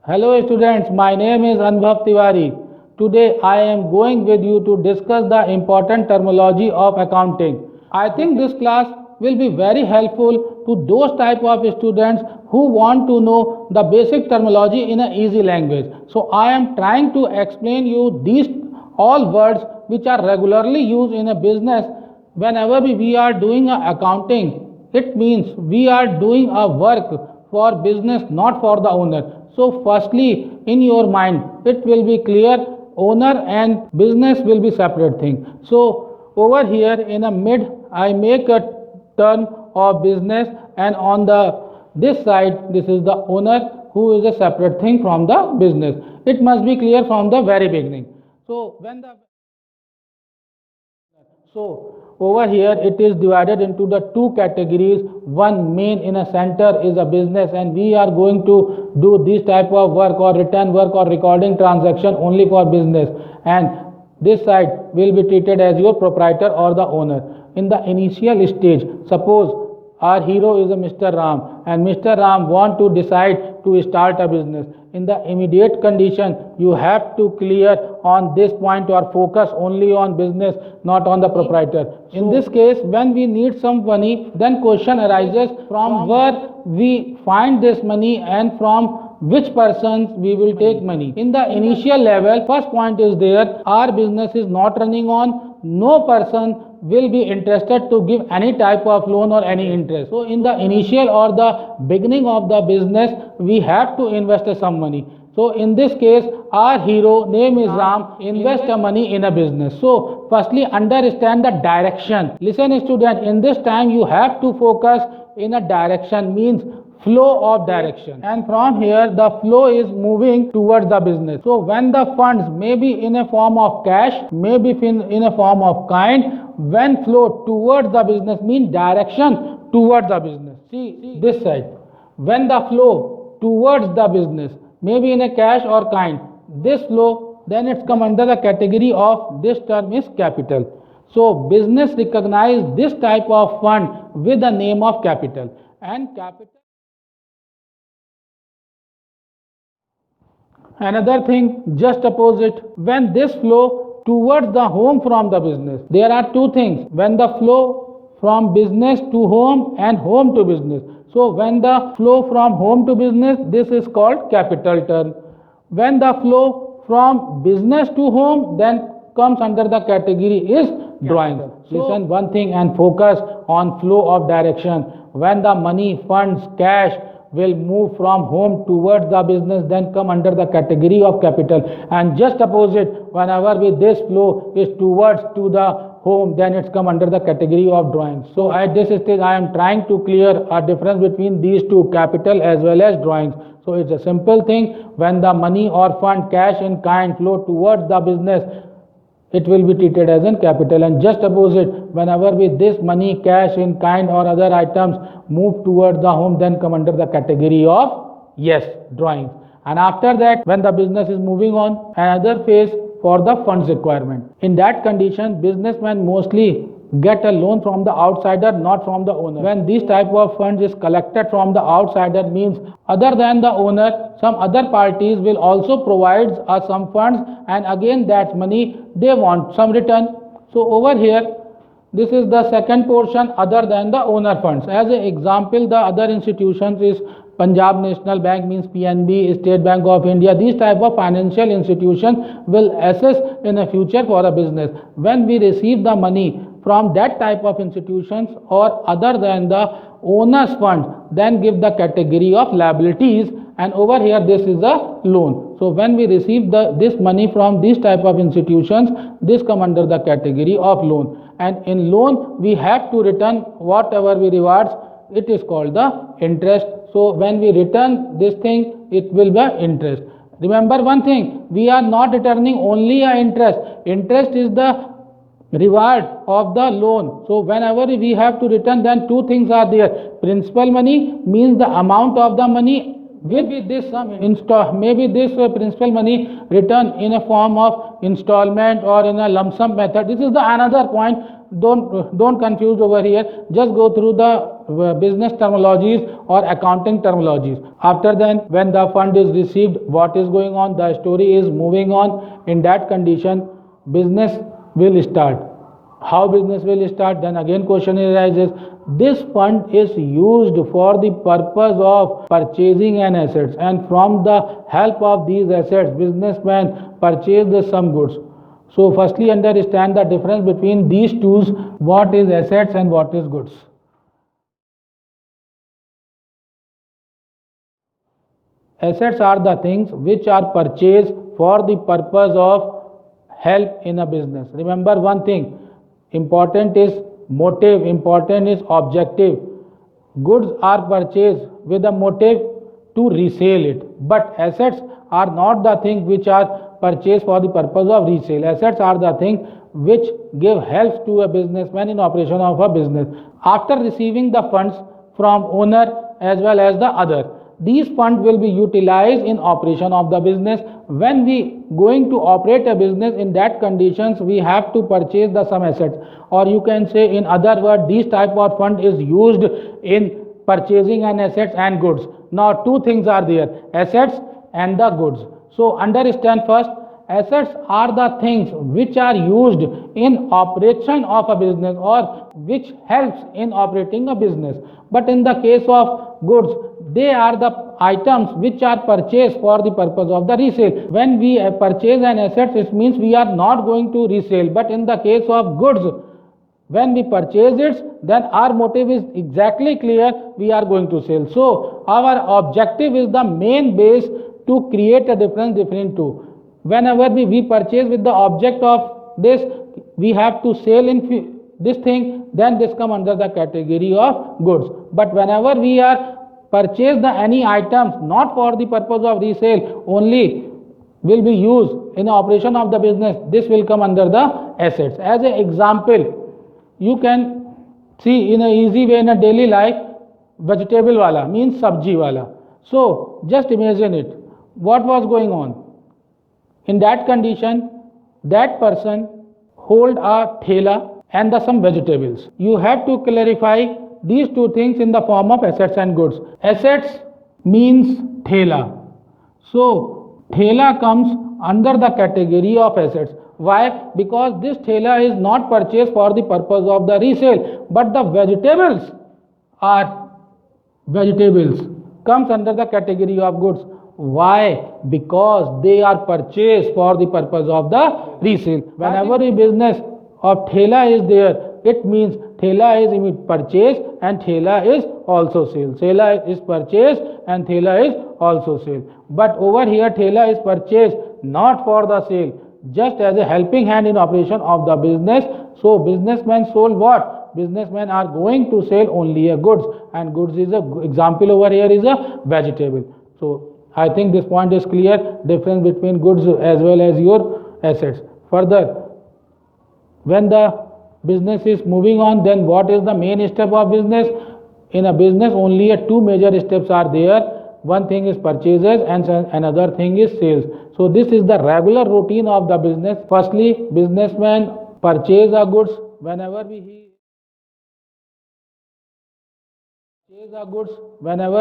Hello students, my name is Anubhav Tiwari. Today I am going with you to discuss the important terminology of accounting. I think this class will be very helpful to those type of students who want to know the basic terminology in an easy language. So I am trying to explain you these all words which are regularly used in a business whenever we are doing a accounting. It means we are doing a work for business, not for the owner. So firstly, in your mind, it will be clear owner and business will be separate thing. So over here in a mid, I make a term of business, and on the this side, this is the owner who is a separate thing from the business. It must be clear from the very beginning. So over here it is divided into the two categories. One main in a center is a business, and we are going to do this type of work or return work or recording transaction only for business, and this side will be treated as your proprietor or the owner. In the initial stage, suppose our hero is a Mr. Ram, and Mr. Ram want to decide to start a business. In the immediate condition, you have to clear on this point or focus only on business, not on the proprietor. In this case, when we need some money, then question arises from where we find this money and from which persons we will take money. In the initial level, first point is there, our business is not running on, no person will be interested to give any type of loan or any interest. So in the initial or the beginning of the business, we have to invest some money. So in this case, our hero name is Ram, invest the money in a business. So firstly understand the direction. Listen student, in this time you have to focus in a direction, means flow of direction, and from here the flow is moving towards the business. So when the funds may be in a form of cash, may be in a form of kind, when flow towards the business mean direction towards the business. See this side, when the flow towards the business maybe in a cash or kind, this flow, then it's come under the category of this term is capital. So business recognize this type of fund with the name of capital, and capital. Another thing, just opposite, when this flow towards the home from the business, there are two things, when the flow from business to home and home to business. So when the flow from home to business, this is called capital turn. When the flow from business to home, then comes under the category is drawing. Listen one thing and focus on flow of direction. When the money, funds, cash will move from home towards the business, then come under the category of capital, and just opposite, whenever with this flow is towards to the home, then it's come under the category of drawing. So at this stage I am trying to clear a difference between these two, capital as well as drawings. So it's a simple thing, when the money or fund, cash in kind flow towards the business, it will be treated as in capital, and just opposite, whenever with this money, cash in kind or other items move towards the home, then come under the category of yes, drawings. And after that, when the business is moving on, another phase for the funds requirement. In that condition, businessmen mostly get a loan from the outsider, not from the owner. When this type of funds is collected from the outsider, means other than the owner, some other parties will also provide some funds, and again that money they want some return. So over here, this is the second portion other than the owner funds. As an example, the other institutions is Punjab National Bank, means PNB, State Bank of India. These type of financial institutions will assess in the future for a business. When we receive the money from that type of institutions or other than the owner's fund, then give the category of liabilities, and over here this is a loan. So when we receive this money from these type of institutions, this come under the category of loan, and in loan we have to return whatever we rewards, it is called the interest. So when we return this thing, it will be interest. Remember one thing, we are not returning only a interest. Interest is the reward of the loan. So whenever we have to return, then two things are there. Principal money means the amount of the money, maybe this principal money return in a form of installment or in a lump sum method. This is the another point. don't confuse over here. Just go through the business terminologies or accounting terminologies. After then, when the fund is received, what is going on? The story is moving on. In that condition, business will start. How business will start? Then again question arises. This fund is used for the purpose of purchasing an assets, and from the help of these assets, businessman purchase some goods. So firstly understand the difference between these two, what is assets and what is goods. Assets are the things which are purchased for the purpose of help in a business. Remember one thing, important is motive, important is objective. Goods are purchased with a motive to resell it, but assets are not the things which are purchased for the purpose of resale. Assets are the things which give help to a businessman in operation of a business. After receiving the funds from owner as well as the other, these funds will be utilized in operation of the business. When we going to operate a business, in that conditions we have to purchase the some assets, or you can say in other words, this type of fund is used in purchasing an assets and goods. Now two things are there, assets and the goods. So understand first, assets are the things which are used in operation of a business or which helps in operating a business. But in the case of goods, they are the items which are purchased for the purpose of the resale. When we purchase an asset, it means we are not going to resell. But in the case of goods, when we purchase it, then our motive is exactly clear, we are going to sell. So our objective is the main base to create a difference between two. Whenever we purchase with the object of this, we have to sell in this thing, then this come under the category of goods. But whenever we are purchase the any items not for the purpose of resale, only will be used in operation of the business, this will come under the assets. As an example, you can see in a easy way in a daily life, vegetable wala means sabji wala. So just imagine it, what was going on? In that condition, that person hold a thela and some vegetables. You have to clarify these two things in the form of assets and goods. Assets means thela. So thela comes under the category of assets. Why? Because this thela is not purchased for the purpose of the resale, but the vegetables comes under the category of goods. Why? Because they are purchased for the purpose of the resale. Whenever a business of thela is there, it means thela is purchase and thela is also sale. Thela is purchase and thela is also sale. But over here thela is purchased not for the sale, just as a helping hand in operation of the business. So businessmen sold what? Businessmen are going to sell only a goods, and goods is a example over here is a vegetable. So I think this point is clear, difference between goods as well as your assets. Further, when the business is moving on, then what is the main step of business? In a business, only two major steps are there. One thing is purchases and another thing is sales. So this is the regular routine of the business. Firstly, businessman purchase a goods. Whenever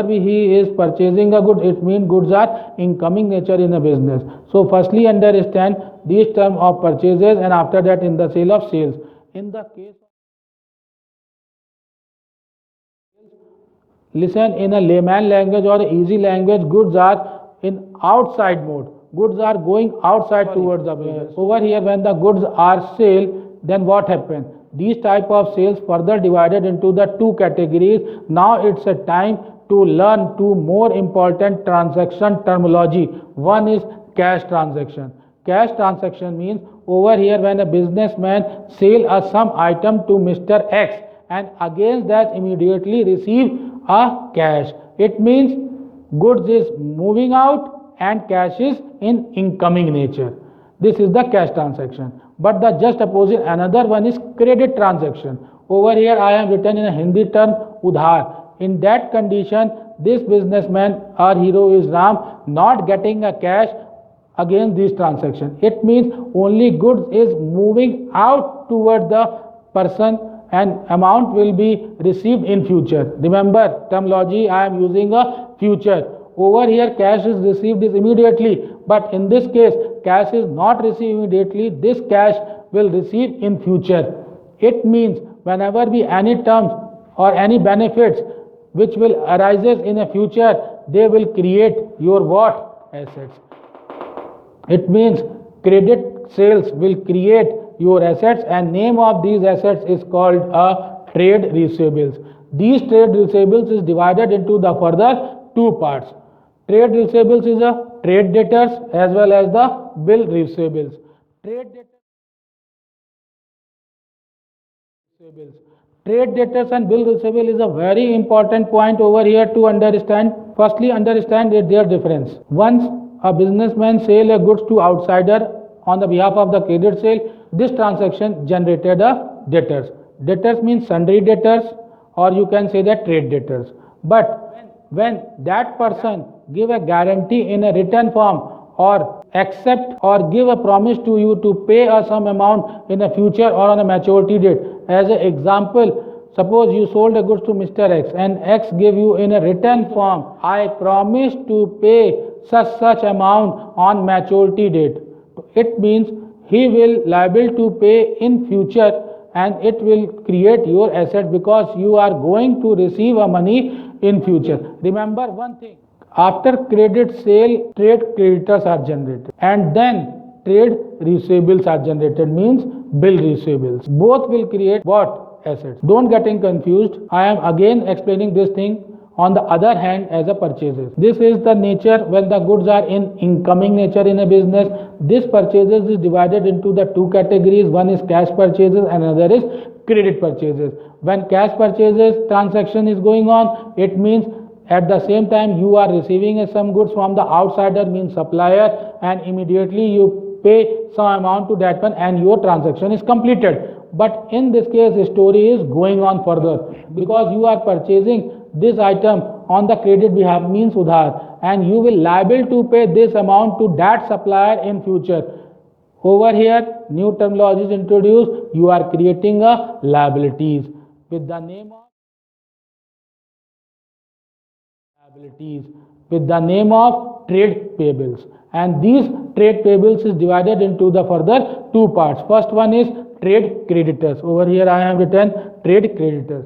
he is purchasing a goods, it means goods are incoming nature in a business. So firstly understand these terms of purchases, and after that in the sale of sales. In the case of listen, in a layman language or easy language, goods are in outside mode. Goods are going outside towards the business. Over here, when the goods are sold, then what happens? These type of sales further divided into the two categories. Now it's a time to learn two more important transaction terminology. One is cash transaction. Cash transaction means over here when a businessman sell some item to Mr. X and against that immediately receive a cash. It means goods is moving out and cash is in incoming nature. This is the cash transaction. But the just opposite, another one is credit transaction. Over here I am written in a Hindi term udhar. In that condition, this businessman, our hero is Ram, not getting a cash against this transaction. It means only goods is moving out toward the person and amount will be received in future. Remember, terminology I am using a future. Over here cash is received is immediately, but in this case cash is not received immediately. This cash will receive in future. It means whenever be any terms or any benefits which will arises in a future, they will create your what? Assets. It means credit sales will create your assets, and name of these assets is called a trade receivables. These trade receivables is divided into the further two parts. Trade receivables is a trade debtors as well as the bill receivables. Trade debtors and bill receivable is a very important point over here to understand. Firstly, understand their difference. Once a businessman sell a goods to outsider on the behalf of the credit sale, this transaction generated a debtors. Debtors means sundry debtors, or you can say that trade debtors. But when that person give a guarantee in a written form or accept or give a promise to you to pay a some amount in the future or on a maturity date. As an example, suppose you sold a goods to Mr. X and X gave you in a written form, I promise to pay such amount on maturity date. It means he will liable to pay in future, and it will create your asset because you are going to receive a money in future. Remember one thing, after credit sale, trade creditors are generated, and then trade receivables are generated, means bill receivables. Both will create what? Assets. Don't getting confused. I am again explaining this thing on the other hand as a purchases. This is the nature when the goods are in incoming nature in a business. This purchases is divided into the two categories. One is cash purchases and another is credit purchases. When cash purchases transaction is going on, it means at the same time you are receiving some goods from the outsider, means supplier, and immediately you pay some amount to that one and your transaction is completed. But in this case the story is going on further because you are purchasing this item on the credit behalf, means udhar, and you will liable to pay this amount to that supplier in future. Over here new terminology is introduced. You are creating a liabilities with the name of trade payables, and these trade payables is divided into the further two parts. First one is trade creditors. Over here I have written trade creditors.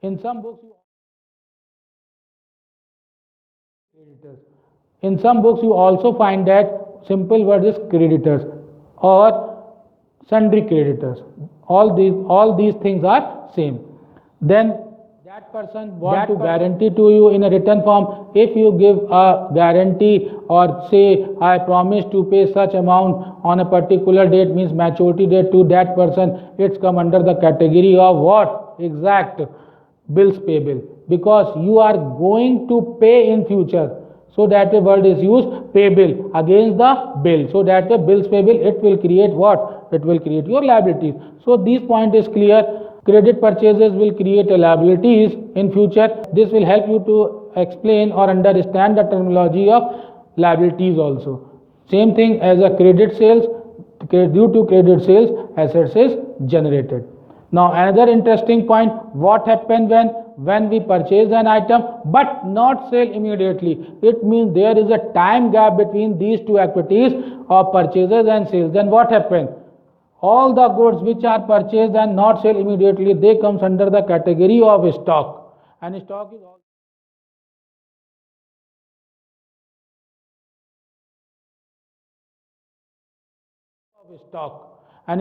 In some books you also find that simple word is creditors or sundry creditors. All these things are same. Then that person want to guarantee to you in a written form. If you give a guarantee or say I promise to pay such amount on a particular date, means maturity date, to that person, it's come under the category of what? Exact bills payable, because you are going to pay in future. So that the word is used, payable against the bill. So that the bills payable, it will create what? It will create your liabilities. So this point is clear. Credit purchases will create a liabilities in future. This will help you to explain or understand the terminology of liabilities also. Same thing as a credit sales. Due to credit sales, assets is generated. Now another interesting point, what happens when we purchase an item but not sell immediately? It means there is a time gap between these two activities of purchases and sales. Then what happens? All the goods which are purchased and not sold immediately, they comes under the category of stock, and stock is also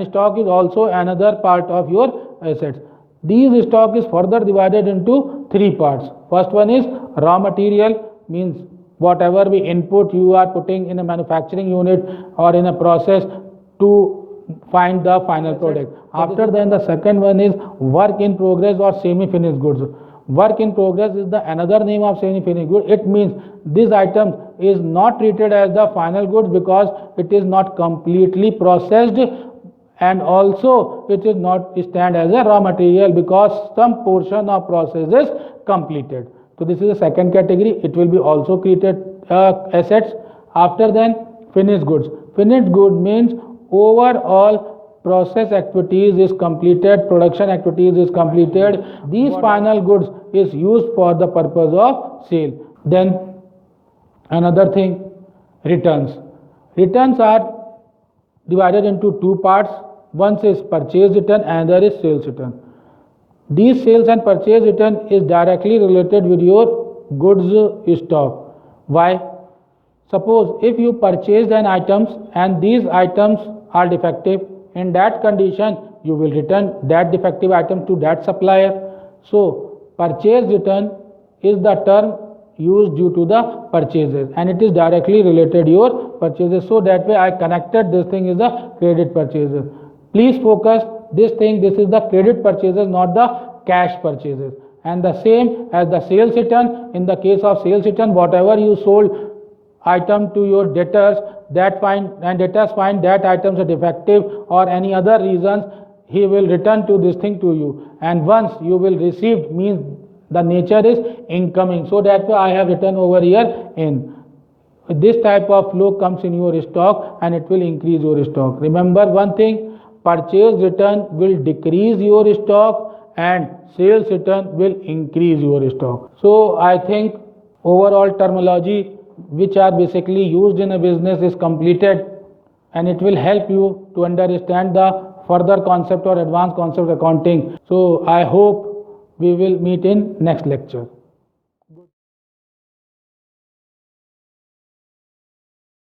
stock is also another part of your assets. These stock is further divided into three parts. First one is raw material, means whatever we input you are putting in a manufacturing unit or in a process to find the final product. After then the second one is work in progress or semi-finished goods. Work in progress is the another name of semi-finished good. It means this item is not treated as the final goods because it is not completely processed, and also it is not stand as a raw material because some portion of process is completed. So this is the second category. It will be also created assets. After then finished goods. Finished good means overall process activities is completed, production activities is completed, these final goods is used for the purpose of sale. Then another thing, returns. Returns are divided into two parts. One is purchase return and another is sales return. These sales and purchase return is directly related with your goods stock. Why? Suppose if you purchased an items and these items are defective, in that condition you will return that defective item to that supplier. So purchase return is the term used due to the purchases and it is directly related your purchases. So that way I connected this thing is the credit purchases. Please focus this thing, this is the credit purchases, not the cash purchases. And the same as the sales return. In the case of sales return, whatever you sold item to your debtors, that debtors find that items are defective or any other reasons, he will return to this thing to you. And once you will receive, means the nature is incoming. So that's why I have written over here in. This type of flow comes in your stock and it will increase your stock. Remember one thing, purchase return will decrease your stock and sales return will increase your stock. So I think overall terminology which are basically used in a business is completed and it will help you to understand the further concept or advanced concept of accounting. So I hope we will meet in next lecture.